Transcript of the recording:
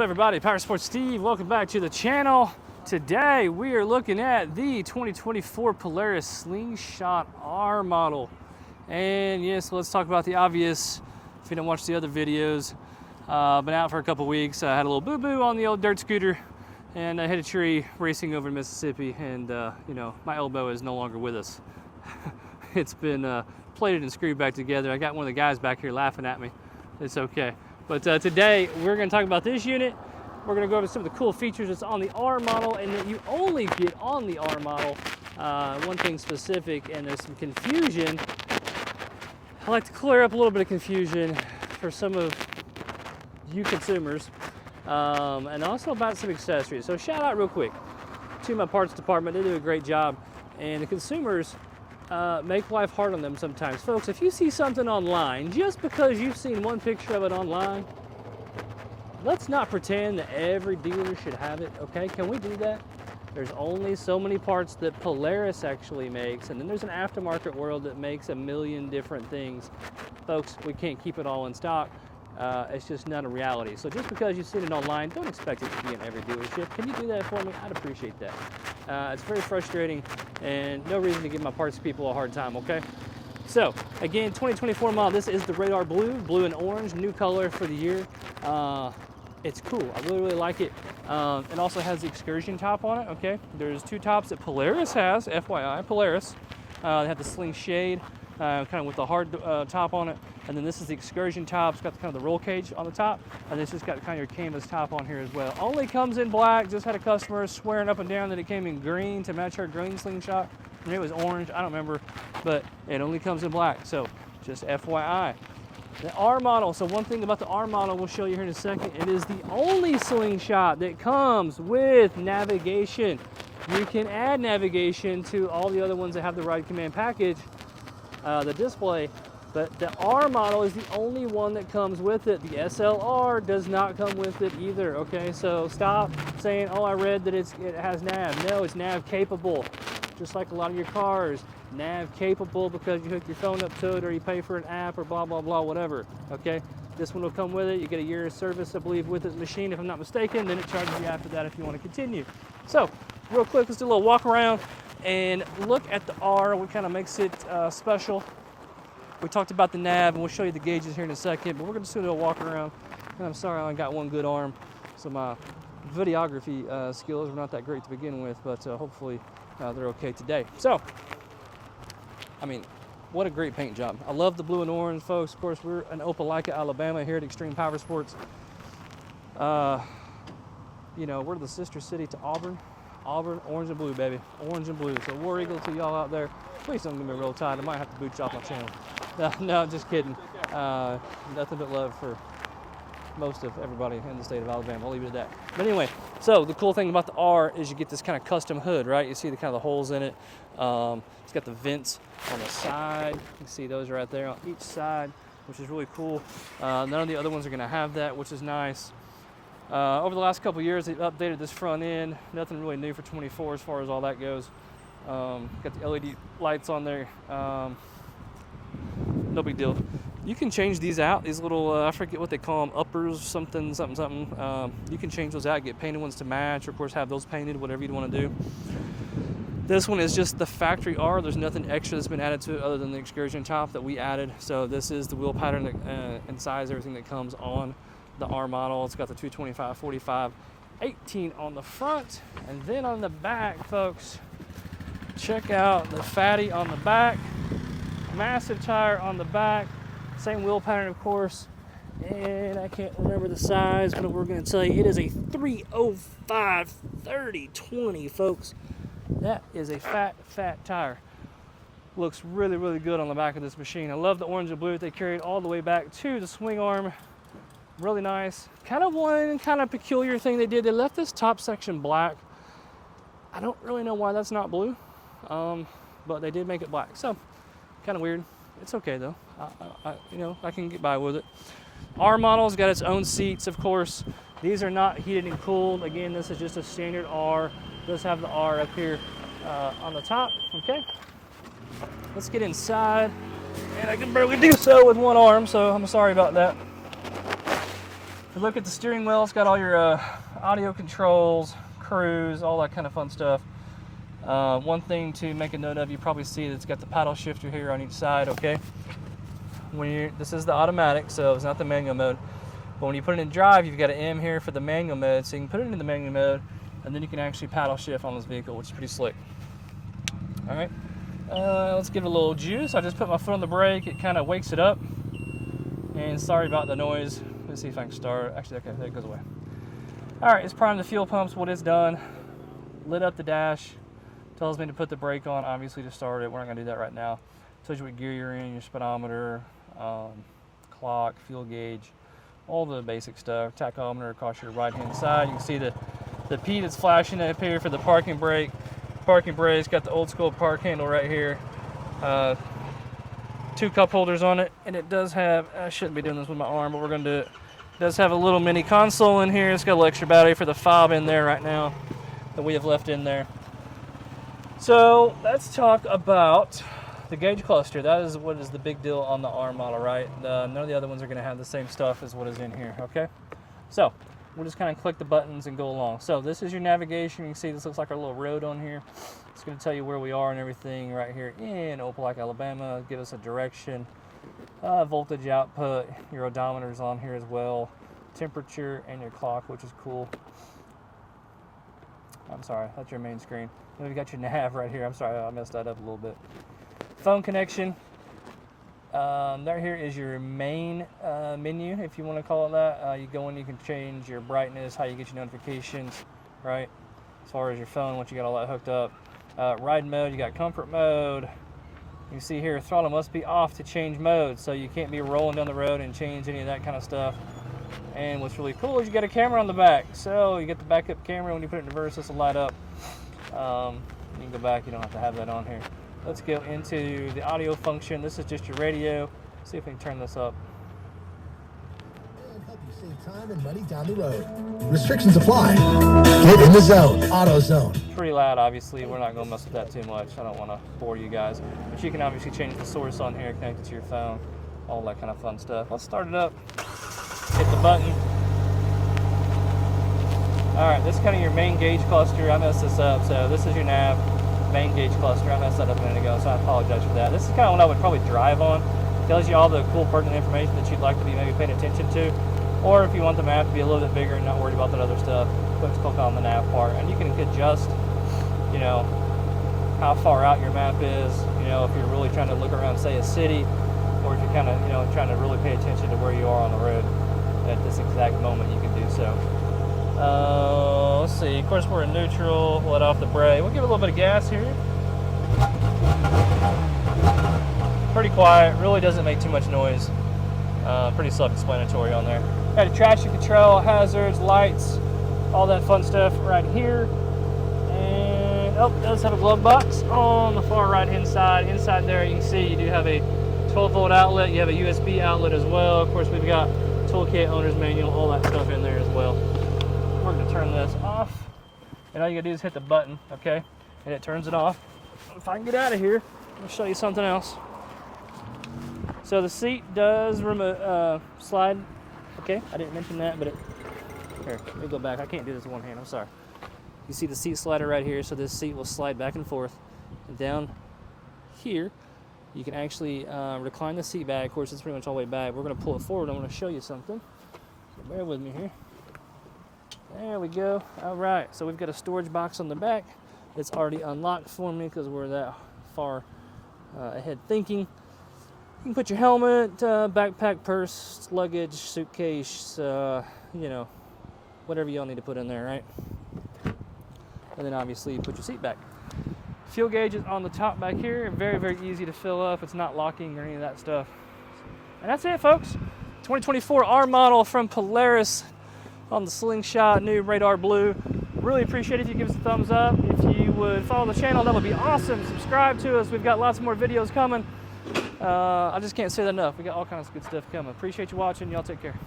Everybody, Power Sports Steve, welcome back to the channel. Today we are looking at the 2024 Polaris Slingshot R model. And yes, let's talk about the obvious. If you don't watch the other videos, been out for a couple weeks. I had a little boo-boo on the old dirt scooter and I hit a tree racing over Mississippi, and you know, my elbow is no longer with us. It's been plated and screwed back together. I got one of the guys back here laughing at me. It's okay. But today we're going to talk about this unit. We're going to go over some of the cool features that's on the R model and that you only get on the R model. One thing specific, and there's some confusion. I like to clear up a little bit of confusion for some of you consumers, and also about some accessories. So shout out real quick to my parts department. They do a great job, and the consumers make life hard on them sometimes. Folks, if you see something online, just because you've seen one picture of it online, let's not pretend that every dealer should have it, okay? Can we do that? There's only so many parts that Polaris actually makes, and then there's an aftermarket world that makes a million different things. Folks, we can't keep it all in stock. It's just not a reality. So just because you've seen it online, don't expect it to be in every dealership. Can you do that for me? I'd appreciate that. It's very frustrating, and no reason to give my parts people a hard time, okay? So, again, 2024 model. This is the Radar Blue and orange, new color for the year. It's cool. I really like it. It also has the excursion top on it, okay? There's two tops that Polaris has, FYI, Polaris. They have the sling shade, kind of with the hard top on it. And then this is the excursion top. It's got kind of the roll cage on the top. And it's just got kind of your canvas top on here as well. Only comes in black. Just had a customer swearing up and down that it came in green to match her green slingshot. And it was orange, I don't remember, but it only comes in black. So just FYI. The R model, so one thing about the R model we'll show you here in a second, it is the only slingshot that comes with navigation. You can add navigation to all the other ones that have the Ride Command package, the display, but the R model is the only one that comes with it. The SLR does not come with it either, okay? So stop saying, oh, I read that it has nav. No, it's nav capable, just like a lot of your cars. Nav capable because you hook your phone up to it or you pay for an app or blah, blah, blah, whatever, okay? This one will come with it. You get a year of service, I believe, with this machine, if I'm not mistaken. Then it charges you after that if you want to continue. So, real quick, let's do a little walk around and look at the R, what kind of makes it special. We talked about the nav, and we'll show you the gauges here in a second, but we're going to do a little walk around. And I'm sorry I only got one good arm, so my videography skills were not that great to begin with, but hopefully they're okay today. So, I mean, what a great paint job. I love the blue and orange, folks. Of course, we're in Opelika, Alabama here at Extreme Power Sports. You know, we're the sister city to Auburn. Auburn, orange and blue, baby. Orange and blue. So War Eagle to y'all out there. Please don't get me real tight. I might have to boot you off my channel. No, just kidding. Nothing but love for most of everybody in the state of Alabama. I'll leave it at that. But anyway, so the cool thing about the R is you get this kind of custom hood, right? You see the kind of the holes in it. It's got the vents on the side. You can see those right there on each side, which is really cool. None of the other ones are going to have that, which is nice. Over the last couple of years, they've updated this front end. Nothing really new for 24 as far as all that goes. Got the LED lights on there. No big deal. You can change these out, these little, I forget what they call them, uppers, something. You can change those out, get painted ones to match, or of course have those painted, whatever you'd want to do. This one is just the factory R. There's nothing extra that's been added to it other than the excursion top that we added. So this is the wheel pattern and size, everything that comes on the R model. It's got the 225, 45, 18 on the front. And then on the back, folks, check out the fatty on the back. Massive tire on the back. Same wheel pattern, of course. And I can't remember the size, but we're going to tell you it is a 305 30/20, folks. That is a fat tire. Looks really good on the back of this machine. I love the orange and blue that they carried all the way back to the swing arm. Really nice. One peculiar thing they did, they left this top section black. I don't really know why that's not blue, but they did make it black. So, kind of weird. It's okay though. You know, I can get by with it. R model's got its own seats, of course. These are not heated and cooled. Again, this is just a standard R. It does have the R up here on the top. Okay. Let's get inside. And I can barely do so with one arm, so I'm sorry about that. If you look at the steering wheel, it's got all your audio controls, cruise, all that kind of fun stuff. One thing to make a note of, you probably see that it's got the paddle shifter here on each side, okay? This is the automatic, so it's not the manual mode. But when you put it in drive, you've got an M here for the manual mode, so you can put it in the manual mode, and then you can actually paddle shift on this vehicle, which is pretty slick. All right, let's give it a little juice. I just put my foot on the brake. It kind of wakes it up. And sorry about the noise. Let's see if I can start. Actually, okay, there it goes away. All right, it's primed the fuel pumps. What it's done, lit up the dash. Tells me to put the brake on, obviously, to start it. We're not gonna do that right now. Tells you what gear you're in, your speedometer, clock, fuel gauge, all the basic stuff. Tachometer across your right-hand side. You can see the P that's flashing up here for the parking brake. Parking brake's got the old school park handle right here. 2 cup holders on it, and it does have, I shouldn't be doing this with my arm, but we're gonna do it. It does have a little mini console in here. It's got a little extra battery for the fob in there right now that we have left in there. So let's talk about the gauge cluster. That is what is the big deal on the R model, right? None of the other ones are gonna have the same stuff as what is in here, okay? So we'll just kind of click the buttons and go along. So this is your navigation. You can see this looks like our little road on here. It's going to tell you where we are and everything right here in Opelika, Alabama. Give us a direction, voltage output, your odometer's on here as well, temperature, and your clock, which is cool. I'm sorry, that's your main screen. Then we've got your nav right here. I'm sorry, I messed that up a little bit. Phone connection. There here is your main menu, if you want to call it that. You go in, you can change your brightness, how you get your notifications, right? As far as your phone, once you got all that hooked up. Ride mode, you got comfort mode. You see here, throttle must be off to change mode, so you can't be rolling down the road and change any of that kind of stuff. And what's really cool is you got a camera on the back, so you get the backup camera. When you put it in reverse, this will light up. You can go back, you don't have to have that on here. Let's go into the audio function. This is just your radio. See if we can turn this up. And help you save time and money down the road. Restrictions apply. Get in the zone. Auto zone. Pretty loud, obviously. We're not going to mess with that too much. I don't want to bore you guys. But you can obviously change the source on here, connect it to your phone, all that kind of fun stuff. Let's start it up. Hit the button. All right, this is kind of your main gauge cluster. I messed this up, so this is your nav. Main gauge cluster. I messed that up a minute ago, so I apologize for that. This is kind of what I would probably drive on. It tells you all the cool pertinent information that you'd like to be maybe paying attention to, or if you want the map to be a little bit bigger and not worried about that other stuff, let's click on the nav part, and you can adjust, you know, how far out your map is. You know, if you're really trying to look around, say, a city, or if you're kind of, you know, trying to really pay attention to where you are on the road at this exact moment, you can do so. Let's see, of course we're in neutral, let off the brake. We'll give it a little bit of gas here. Pretty quiet, really doesn't make too much noise. Pretty self-explanatory on there. Got a traction control, hazards, lights, all that fun stuff right here. And, oh, it does have a glove box on the far right-hand side. Inside there, you can see you do have a 12-volt outlet. You have a USB outlet as well. Of course, we've got toolkit, owner's manual, all that stuff in there as well. We're going to turn this off, and all you got to do is hit the button, okay, and it turns it off. If I can get out of here, I'll show you something else. So the seat does slide, okay, I didn't mention that, but here, let me go back. I can't do this with one hand, I'm sorry. You see the seat slider right here, so this seat will slide back and forth. And down here, you can actually recline the seat back. Of course, it's pretty much all the way back. We're going to pull it forward. I'm going to show you something. So bear with me here. There we go. All right, so we've got a storage box on the back. It's already unlocked for me because we're that far ahead thinking. You can put your helmet, backpack, purse, luggage, suitcase, you know, whatever y'all need to put in there, right? And then obviously you put your seat back. Fuel gauge is on the top back here. Very, very easy to fill up. It's not locking or any of that stuff. And that's it, folks. 2024 R model from Polaris on the Slingshot, new radar blue. Really appreciate it if you give us a thumbs up. If you would follow the channel, that would be awesome. Subscribe to us. We've got lots more videos coming. I just can't say that enough. We got all kinds of good stuff coming. Appreciate you watching. Y'all take care.